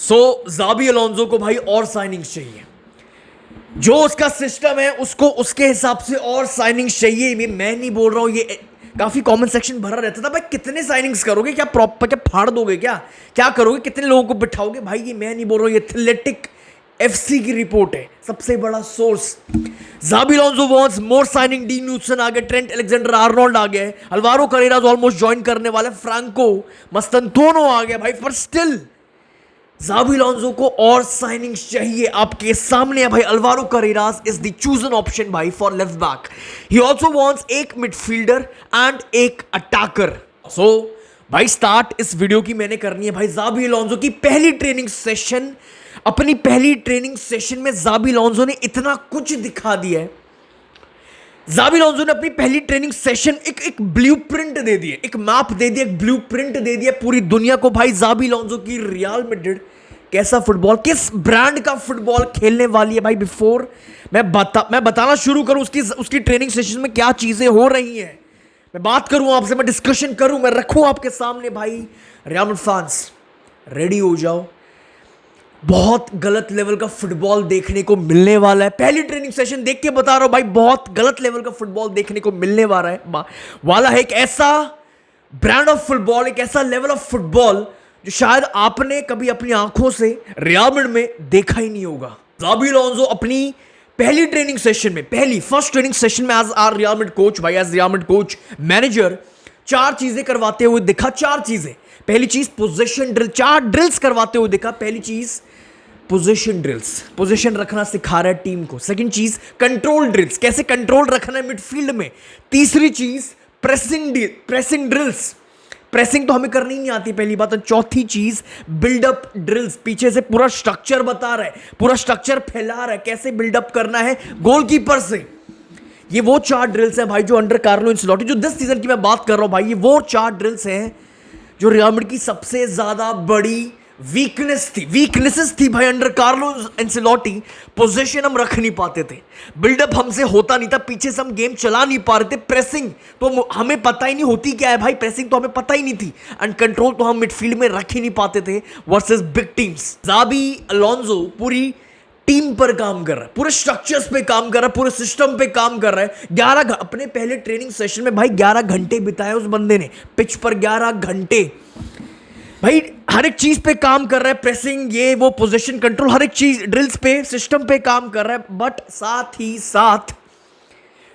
सो ज़ाबी Alonso को भाई और साइनिंग्स चाहिए। जो उसका सिस्टम है उसको उसके हिसाब से और साइनिंग्स चाहिए। मैं नहीं बोल रहा हूं, ये काफी कमेंट सेक्शन भरा रहता था भाई कितने साइनिंग्स करोगे, क्या प्रॉपर क्या फाड़ दोगे, क्या क्या करोगे, कितने लोगों को बिठाओगे। भाई ये मैं नहीं बोल रहा हूं, ये एथलेटिक एफसी की रिपोर्ट है, सबसे बड़ा source. Xabi Alonso wants more signing, डी न्यूटन आ गया, ट्रेंट अलेक्जेंडर आर्नोल्ड आ गया, अल्वारो करेरास ऑलमोस्ट ज्वाइन करने वाले, फ्रांको मस्तनतोनो आ गया भाई, पर स्टिल ज़ाबी अलोंसो को और साइनिंग्स चाहिए। आपके सामने है भाई, Alvaro Carreras is the chosen option भाई for left back. He also wants एक मिडफील्डर एंड एक अटैकर। सो भाई स्टार्ट इस वीडियो की मैंने करनी है भाई ज़ाबी अलोंसो की पहली ट्रेनिंग सेशन। अपनी पहली ट्रेनिंग सेशन में ज़ाबी अलोंसो ने इतना कुछ दिखा दिया है। ज़ाबी अलोंसो ने अपनी पहली ट्रेनिंग सेशन एक ब्लूप्रिंट दे दी है, एक मैप दे दिया, एक ब्लूप्रिंट दे दिया पूरी दुनिया को भाई। ज़ाबी अलोंसो की रियल मैड्रिड कैसा फुटबॉल, किस ब्रांड का फुटबॉल खेलने वाली है भाई। बिफोर मैं बताना शुरू करूं उसकी ट्रेनिंग सेशन में क्या चीजें हो रही हैं, मैं बात करूं आपसे, मैं डिस्कशन करूं, मैं रखूं आपके सामने भाई। रियल मैड्रिड फैंस रेडी हो जाओ, बहुत गलत लेवल का फुटबॉल देखने को मिलने वाला है। पहली ट्रेनिंग सेशन देख के बता रहा हूं भाई, बहुत गलत लेवल का फुटबॉल देखने को मिलने वाला है। एक ऐसा ब्रांड ऑफ फुटबॉल, एक ऐसा लेवल ऑफ फुटबॉल जो शायद आपने कभी अपनी आंखों से रियल मैड्रिड में देखा ही नहीं होगा। ज़ाबी अलोंसो अपनी पहली ट्रेनिंग सेशन में, फर्स्ट ट्रेनिंग सेशन में as our Real Madrid coach भाई, as Real Madrid coach manager, 4 चीजें करवाते हुए दिखा। 4 चीजें, पहली चीज पोजीशन ड्रिल, 4 ड्रिल्स करवाते हुए दिखा। पहली चीज पोजीशन ड्रिल्स, पोजीशन रखना सिखा रहा है टीम को। सेकंड चीज कंट्रोल ड्रिल्स, कैसे कंट्रोल रखना है मिडफील्ड में। तीसरी चीज प्रेसिंग ड्रिल्स, प्रेसिंग तो हमें करनी नहीं आती पहली बात। चौथी चीज बिल्डअप ड्रिल्स, पीछे से पूरा स्ट्रक्चर बता रहा है, पूरा स्ट्रक्चर फैला रहा है, कैसे बिल्डअप करना है गोलकीपर से। ये वो 4 ड्रिल्स हैं भाई जो अंडर कार्लो एंसेलोटी, जो 10 सीजन की मैं बात कर रहा हूं भाई, ये वो 4 ड्रिल्स हैं जो रियल मैड्रिड की सबसे ज्यादा बड़ी वीकनेसेस थी भाई अंडर कार्लो एंसेलोटी। पोजीशन हम रख नहीं पाते थे, बिल्डअप हमसे होता नहीं था, पीछे से हम गेम चला नहीं पा रहे थे, प्रेसिंग तो हमें पता ही नहीं होती क्या है भाई, प्रेसिंग तो हमें पता ही नहीं थी, एंड कंट्रोल तो हम मिडफील्ड में रख ही नहीं पाते थे वर्सेस बिग टीम्स। ज़ाबी अलोंसो पूरी टीम पर काम कर रहा है, पूरे स्ट्रक्चर्स पे काम कर रहा है, पूरे सिस्टम पे काम कर रहा है। 11 अपने पहले ट्रेनिंग सेशन में भाई 11 घंटे बिताए उस बंदे ने पिच पर, 11 घंटे भाई हर एक चीज पे काम कर रहा है, प्रेसिंग, ये वो, पोजीशन कंट्रोल, हर एक चीज ड्रिल्स पे, सिस्टम पे काम कर रहा है। बट साथ ही साथ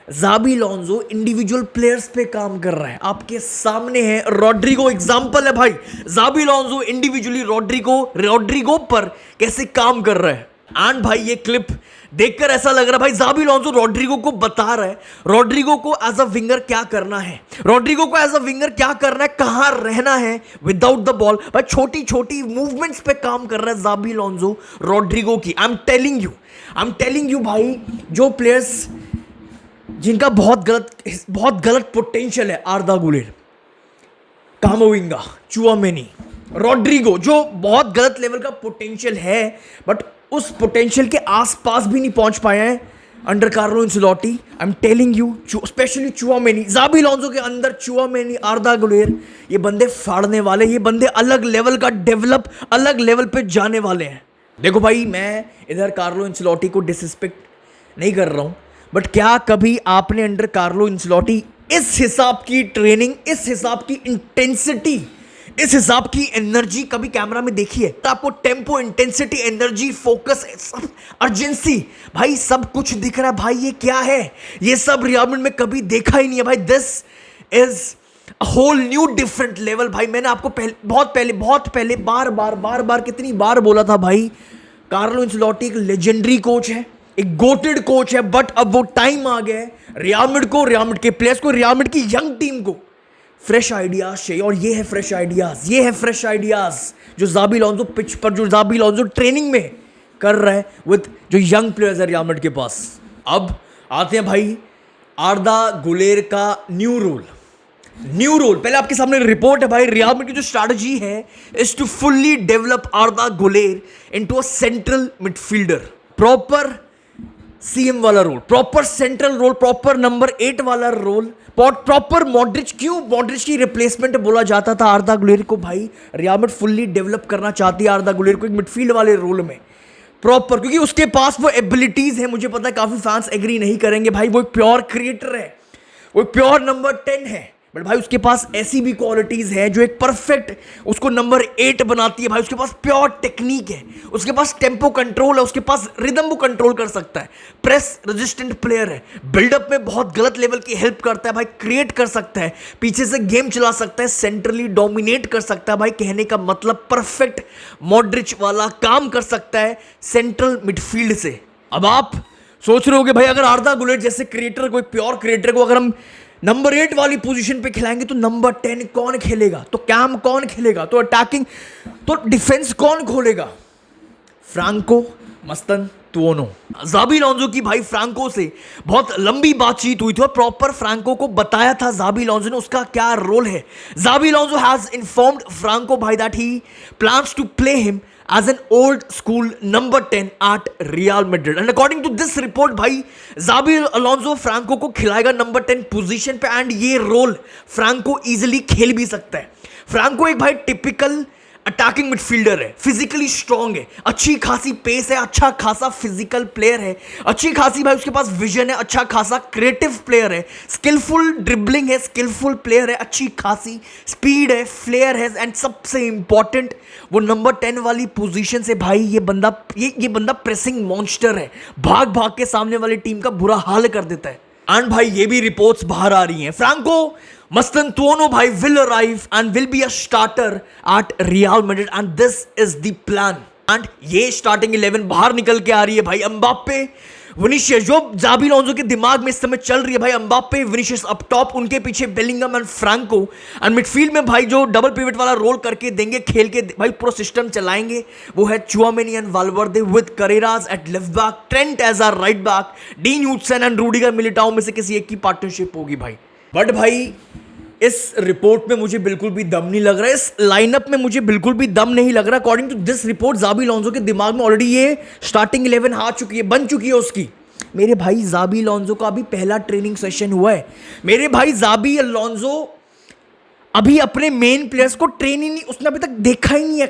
ज़ाबी अलोंसो इंडिविजुअल प्लेयर्स पे काम कर रहा है। आपके सामने है रॉड्रिगो, एग्जांपल है भाई, ज़ाबी अलोंसो इंडिविजुअली रॉड्रिगो पर कैसे काम कर रहा है। एंड भाई ये क्लिप देखकर ऐसा लग रहा है भाई ज़ाबी अलोंसो रॉड्रिगो को बता रहा है रॉड्रिगो को एज अ विंगर क्या करना है, रॉड्रिगो को एज अ विंगर क्या करना है, कहां रहना है विदाउट द बॉल। भाई छोटी छोटी मूवमेंट्स पे काम कर रहा है ज़ाबी अलोंसो रॉड्रिगो की। आई एम टेलिंग यू भाई, जो प्लेयर्स जिनका बहुत गलत पोटेंशियल है, Arda Guler, Camavinga, Tchouameni, Rodrygo, जो बहुत गलत लेवल का पोटेंशियल है, बट उस पोटेंशियल के आसपास भी नहीं पहुंच पाए हैं under Carlo Ancelotti. I am telling you, specially Tchouameni, Xabi Alonso के अंदर चुआमेनी, आर्दा गुलेर, ये बंदे फाड़ने वाले, ये बंदे अलग लेवल का डेवलप, अलग लेवल पे जाने वाले हैं। देखो भाई, मैं इधर कार्लो एंसेलोटी को डिसरिस्पेक्ट नहीं कर रहा हूं, बट क्या कभी आपने अंडर कार्लो एंसेलोटी इस हिसाब की ट्रेनिंग, इस हिसाब की इंटेंसिटी, इस हिसाब की एनर्जी कभी कैमरा में देखी है? तो आपको टेम्पो, इंटेंसिटी, एनर्जी, फोकस, सब अर्जेंसी, भाई सब कुछ दिख रहा है भाई। ये क्या है? ये सब रियल मैड्रिड में कभी देखा ही नहीं है भाई। This is a whole new different level भाई। मैंने आपको बहुत पहले बार कितनी बार बोला था भाई, कार्लो एंसेलोटी एक लेजेंडरी कोच है, एक गोटेड कोच है, बट अब वो टाइम आ गया है रियल मैड्रिड के प्लेयर्स को, रियल मैड्रिड की यंग टीम को फ्रेश आइडियाज चाहिए। और ये है फ्रेश आइडियाज जो ज़ाबी अलोंसो पिच पर, जो ज़ाबी अलोंसो ट्रेनिंग में कर रहा है विद जो यंग प्लेयर्स है रियल मैड्रिड के पास। अब आते हैं भाई आर्दा गुलेर का न्यू रोल। पहले आपके सामने रिपोर्ट है भाई, रियल मैड्रिड की जो स्ट्रैटेजी है is to fully develop Arda Guler into a central midfielder, proper CM वाला role, proper central role, proper number 8 वाला रोल, प्रॉपर मॉड्रिच। क्यों मॉड्रिच की रिप्लेसमेंट बोला जाता था आर्दा गुलेर को? भाई रियल मैड्रिड फुल्ली डेवलप करना चाहती है आर्दा गुलेर को एक मिडफील्ड वाले रोल में प्रॉपर, क्योंकि उसके पास वो एबिलिटीज है। मुझे पता है काफी फैंस एग्री नहीं करेंगे भाई, वो एक प्योर क्रिएटर है, वो प्योर नंबर 10 है, बट भाई उसके पास ऐसी भी क्वालिटीज है जो एक परफेक्ट उसको नंबर 8 बनाती है। भाई उसके पास प्योर टेक्निक है, उसके पास टेम्पो कंट्रोल है, उसके पास रिदम वो कंट्रोल कर सकता है, प्रेस रेजिस्टेंट प्लेयर है, बिल्डअप में बहुत गलत लेवल की हेल्प करता है भाई, क्रिएट कर सकता है, पीछे से गेम चला सकता है, सेंट्रली डोमिनेट कर सकता है। भाई कहने का मतलब परफेक्ट मॉड्रिच वाला काम कर सकता है सेंट्रल मिडफील्ड से। अब आप सोच रहे होगे भाई अगर आर्दा गुलेर जैसे क्रिएटर को, एक प्योर क्रिएटर को अगर हम नंबर 8 वाली पोजीशन पे खिलाएंगे तो नंबर 10 कौन खेलेगा, तो कैम कौन खेलेगा, तो अटैकिंग, तो डिफेंस कौन खोलेगा? फ्रांको मस्तनतुओनो। ज़ाबी अलोंसो की भाई फ्रांको से बहुत लंबी बातचीत हुई थी और प्रॉपर फ्रांको को बताया था ज़ाबी अलोंसो ने उसका क्या रोल है। Xabi Alonso has informed Franco भाई that he plans to play him as an old school number 10 at Real Madrid, and according to this report भाई ज़ाबी अलोंसो फ्रांको को खिलाएगा नंबर 10 पोजीशन पे, एंड ये रोल फ्रांको इजीली खेल भी सकता है। फ्रांको एक भाई टिपिकल अटैकिंग मिडफील्डर है, फिजिकली स्ट्रांग है, अच्छी खासी पेस है, अच्छा खासा फिजिकल प्लेयर है, अच्छी खासी भाई उसके पास विजन है, अच्छा खासा क्रिएटिव प्लेयर है, स्किलफुल ड्रिबलिंग है, स्किलफुल प्लेयर है, अच्छी खासी स्पीड है, फ्लेयर है, एंड सबसे इंपॉर्टेंट वो नंबर 10 वाली पोजीशन से भाई ये बंदा प्रेसिंग मॉन्स्टर है, भाग भाग के सामने वाली टीम का बुरा हाल कर देता है। एंड भाई ये भी रिपोर्ट्स बाहर आ रही हैं फ्रांको मस्तनतुओनो भाई will arrive and will be a starter at Real Madrid, and this is the plan। And ये स्टार्टिंग 11 बाहर निकल के आ रही है भाई, एम्बाप्पे, विनीशियस, जो ज़ाबी अलोंसो के दिमाग में इस समय चल रही है भाई, एम्बाप्पे, विनीशियस अप टॉप, उनके पीछे Bellingham and Franco, and midfield में भाई जो डबल पिवट वाला रोल करके देंगे, खेल के भाई पूरा सिस्टम चलाएंगे, वो है Tchouameni and Valverde with Carreras at left back, Trent as our right back, Dean Huijsen and Rudiger Militao में से किसी एक की पार्टनरशिप होगी भाई। बट भाई इस रिपोर्ट में मुझे बिल्कुल भी दम नहीं लग रहा है, इस लाइनअप में मुझे बिल्कुल भी दम नहीं लग रहा। According to this report Xabi Alonso के दिमाग में ऑलरेडी ये स्टार्टिंग 11 आ चुकी है, बन चुकी है उसकी। मेरे भाई ज़ाबी अलोंसो का अभी पहला ट्रेनिंग सेशन हुआ है, मेरे भाई ज़ाबी अलोंसो अभी अपने मेन प्लेयर्स को ट्रेन ही नहीं, उसने अभी तक देखा ही नहीं है,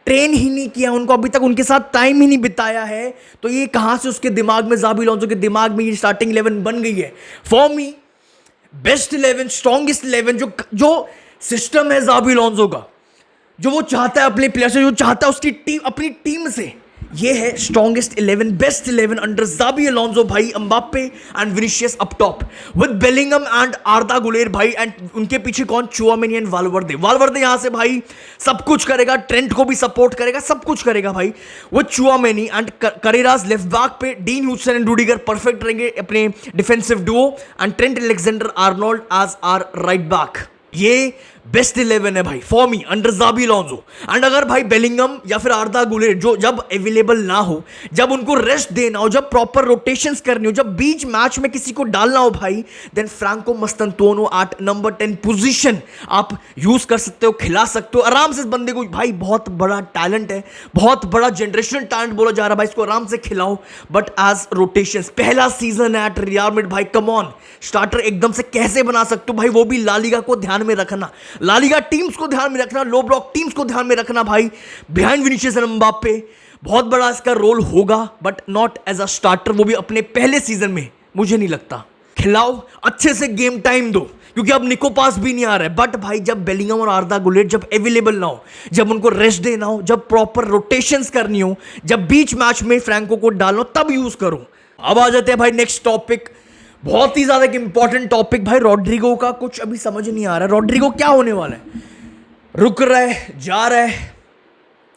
ट्रेन ही नहीं किया उनको, अभी तक उनके साथ टाइम ही नहीं बिताया है, तो ये कहाँ से उसके दिमाग में, ज़ाबी अलोंसो के दिमाग में ये स्टार्टिंग 11 बन गई है। फॉर मी बेस्ट 11, स्ट्रॉन्गेस्ट 11 जो सिस्टम है ज़ाबी अलोंसो का, जो वो चाहता है अपने प्लेयर से, जो चाहता है उसकी टीम, अपनी टीम से, ये है strongest 11, best 11 under Xabi Alonso भाई, Mbappe and Vinicius up top with Bellingham and आर्दा Guler भाई, एंड उनके पीछे कौन, चुआमेनी एंड वाल्वर्दे यहां से भाई सब कुछ करेगा, ट्रेंट को भी सपोर्ट करेगा, सब कुछ करेगा भाई, वो Tchouameni and Carreras left back पे, Dean Huijsen and Rudiger perfect रहेंगे अपने defensive duo, and Trent Alexander Arnold as our right back. ये बेस्ट 11 है भाई for me under Xabi Alonso. And अगर भाई बेलिंगम या फिर आर्दा गुलेर जो जब अवेलेबल ना हो, जब उनको रेस्ट देना हो, जब प्रॉपर रोटेशंस करनी हो, जब बीच मैच में किसी को डालना हो भाई, then Franco Mastantuono at number 10 position आप यूज कर सकते हो, खिला सकते हो आराम से इस बंदे को भाई, बहुत बड़ा टैलेंट है, बहुत बड़ा जनरेशनल टैलेंट बोला जा रहा है भाई, इसको आराम से खिलाओ, बट एज रोटेशंस, पहला सीजन है एट रियल मैड्रिड भाई, कम ऑन, स्टार्टर एकदम से कैसे बना सकते हो भाई, वो भी ला लीगा को ध्यान में रखना, ला लीगा टीम्स को ध्यान में रखना, लो ब्लॉक टीम्स को ध्यान में रखना भाई, बिहाइंड विनीशियस एंड एम्बाप्पे, बहुत बड़ा इसका रोल होगा, but not as a starter, वो भी अपने पहले सीजन में मुझे नहीं लगता। खिलाओ, अच्छे से गेम टाइम दो, क्योंकि अब निको पास भी नहीं आ रहा है, बट भाई जब बेलिंगम और आर्दा गुलेर जब अवेलेबल ना हो, जब उनको रेस्ट देना हो, जब प्रॉपर रोटेशंस करनी हो, जब बीच मैच में फ्रैंको को डालो, तब यूज करो। अब आ जाते हैं भाई नेक्स्ट टॉपिक, बहुत ही ज्यादा इंपॉर्टेंट टॉपिक भाई, रॉड्रिगो का कुछ अभी समझ नहीं आ रहा है, रॉड्रिगो क्या होने वाला है, रुक रहा है, जा रहा है,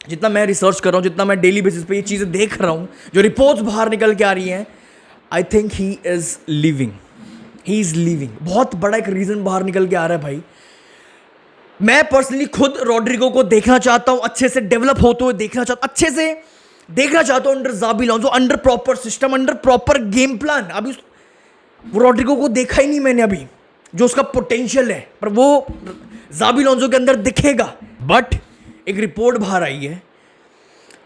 जितना मैं रिसर्च कर रहा हूँ, जितना मैं डेली बेसिस पे ये चीज़ें देख रहा हूँ, जो रिपोर्ट्स बाहर निकल के आ रही हैं, I think he is living, बहुत बड़ा एक रीज़न बाहर निकल के आ रहा है भाई। मैं पर्सनली खुद रॉड्रिगो को देखना चाहता हूँ, अच्छे से डेवलप होते हुए देखना चाहता हूँ under Xabi Alonso, under proper system, under proper game plan. अभी वो रॉड्रिगो को देखा ही नहीं मैंने अभी, जो उसका पोटेंशियल है, पर वो ज़ाबी अलोंसो के अंदर दिखेगा। बट एक रिपोर्ट बाहर आई है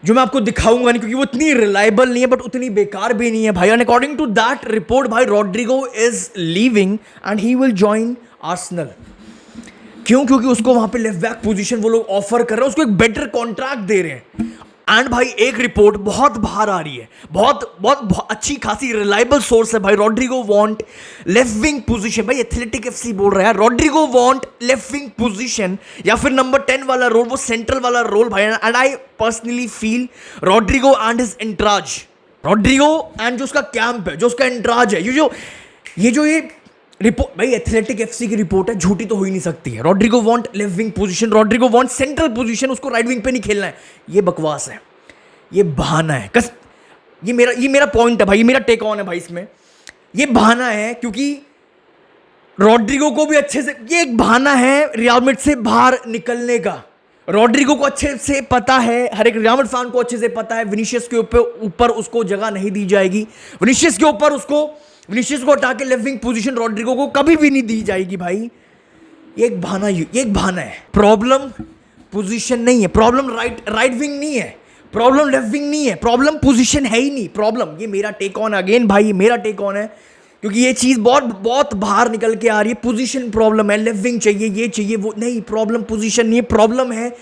जो मैं आपको दिखाऊंगा नहीं, क्योंकि वो इतनी रिलायबल नहीं है बट उतनी बेकार भी नहीं है भाई। And according to that report भाई, Rodrygo is leaving and he will join Arsenal. क्यों? क्योंकि उसको वहां पे लेफ्ट बैक पोजीशन वो लोग ऑफर कर रहे हैं, उसको एक बेटर कॉन्ट्रैक्ट दे रहे हैं। एंड भाई एक रिपोर्ट बहुत बाहर आ रही है, बहुत अच्छी खासी रिलायबल सोर्स है भाई। Rodrygo want left wing position, भाई एथलेटिक एफसी बोल रहा है, Rodrygo want left wing position या फिर नंबर 10 वाला रोल, वो सेंट्रल वाला रोल भाई। And I personally feel Rodrygo and his entourage, Rodrygo and जो उसका कैंप है, जो उसका एंट्राज है, ये रिपोर्ट भाई एथलेटिक एफसी की रिपोर्ट है, झूठी तो हो ही नहीं सकती है। Rodrygo want left wing position, Rodrygo want central position, उसको राइट विंग पे नहीं खेलना है। ये बकवास है, ये बहाना है। ये मेरा पॉइंट है भाई, ये मेरा टेक ऑन है भाई इसमें। ये बहाना है क्योंकि रॉड्रिगो को भी अच्छे से, ये एक बहाना है रियल मैड्रिड से बाहर निकलने का। रॉड्रिगो को अच्छे से पता है, हर एक रियल मैड्रिड फैन को अच्छे से पता है, विनीशियस के ऊपर उसको जगह नहीं दी जाएगी। विनीशियस को हटा के लेफ्ट विंग पोजीशन रॉड्रिगो को कभी भी नहीं दी जाएगी भाई। ये एक बहाना है। प्रॉब्लम पोजीशन नहीं है, प्रॉब्लम राइट विंग नहीं है, प्रॉब्लम लेफ्ट विंग नहीं है, प्रॉब्लम पोजीशन है ही नहीं प्रॉब्लम। ये मेरा टेक ऑन अगेन भाई, ये मेरा टेक ऑन है क्योंकि ये चीज बहुत बाहर निकल के आ रही है। पोजीशन प्रॉब्लम है, लेफ्ट विंग चाहिए, ये चाहिए, वो नहीं, प्रॉब्लम पोजीशन नहीं है, प्रॉब्लम है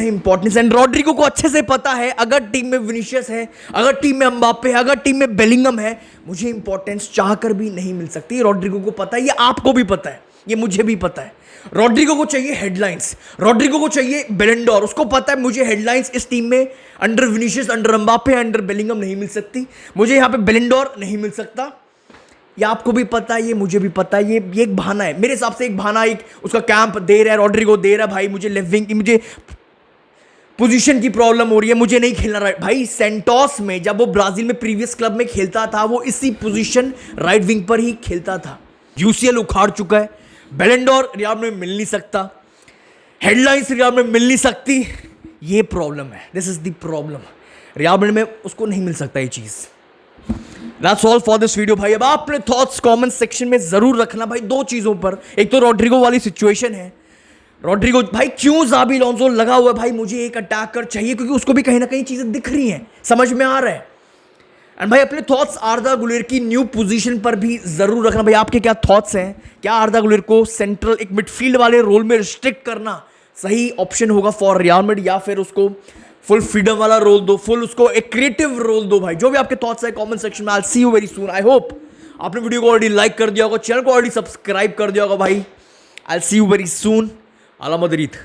इंपॉर्टेंस, एंड रॉड्रिगो को अच्छे से पता है, अगर टीम में विनीशियस है, अगर टीम में एम्बाप्पे है, अगर टीम में बेलिंगम है, मुझे इंपॉर्टेंस चाहकर भी नहीं मिल सकती। रॉड्रिगो को पता है, ये आपको भी पता है, ये मुझे भी पता है। रॉड्रिगो को चाहिए हेडलाइंस, रॉड्रिगो को चाहिए बेलेंडोर, उसको पता है मुझे हेडलाइंस इस टीम में under Vinicius, under Mbappe, under Bellingham नहीं मिल सकती, मुझे यहाँ पे बेलेंडोर नहीं मिल सकता। ये आपको भी पता है, ये मुझे भी पता है। ये एक बहाना है मेरे हिसाब से, एक बहाना, एक उसका कैंप दे रहा है, रॉड्रिगो दे रहा है भाई, मुझे लेफ्ट विंग, मुझे पोजीशन की प्रॉब्लम हो रही है, मुझे नहीं खेलना राइट। भाई सेंटोस में जब वो ब्राजील में प्रीवियस क्लब में खेलता था, वो इसी पोजीशन राइट विंग पर ही खेलता था। यूसीएल उखाड़ चुका है, बेलेंडोर रियाल में मिल नहीं सकता, हेडलाइंस रियाल में मिल नहीं सकती। ये प्रॉब्लम है, this is the problem. Real में उसको नहीं मिल सकता ये चीज। That's all for this video भाई। अब आप अपने थॉट्स कमेंट सेक्शन में जरूर रखना भाई दो चीजों पर। एक तो रॉड्रिगो वाली सिचुएशन है, रॉड्रिगो भाई क्यों ज़ाबी अलोंसो लगा हुआ है भाई, मुझे एक अटैकर चाहिए, क्योंकि उसको भी कहीं ना कहीं चीजें दिख रही हैं, समझ में आ रहा है। एंड भाई अपने थॉट्स आर्दा गुलेर की न्यू पोजीशन पर भी जरूर रखना भाई। आपके क्या थॉट्स हैं? क्या आर्दा गुलेर को सेंट्रल एक मिडफील्ड वाले रोल में रिस्ट्रिक्ट करना सही ऑप्शन होगा फॉर रियल मैड्रिड, या फिर उसको फुल फ्रीडम वाला रोल दो, फुल उसको एक क्रिएटिव रोल दो भाई। जो भी आपके थॉट्स है कमेंट सेक्शन में। I see you very soon. I hope आपने वीडियो को ऑलरेडी लाइक कर दिया होगा, चैनल को ऑलरेडी सब्सक्राइब कर दिया होगा भाई। आई सी यू वेरी सून। अला मदरीद।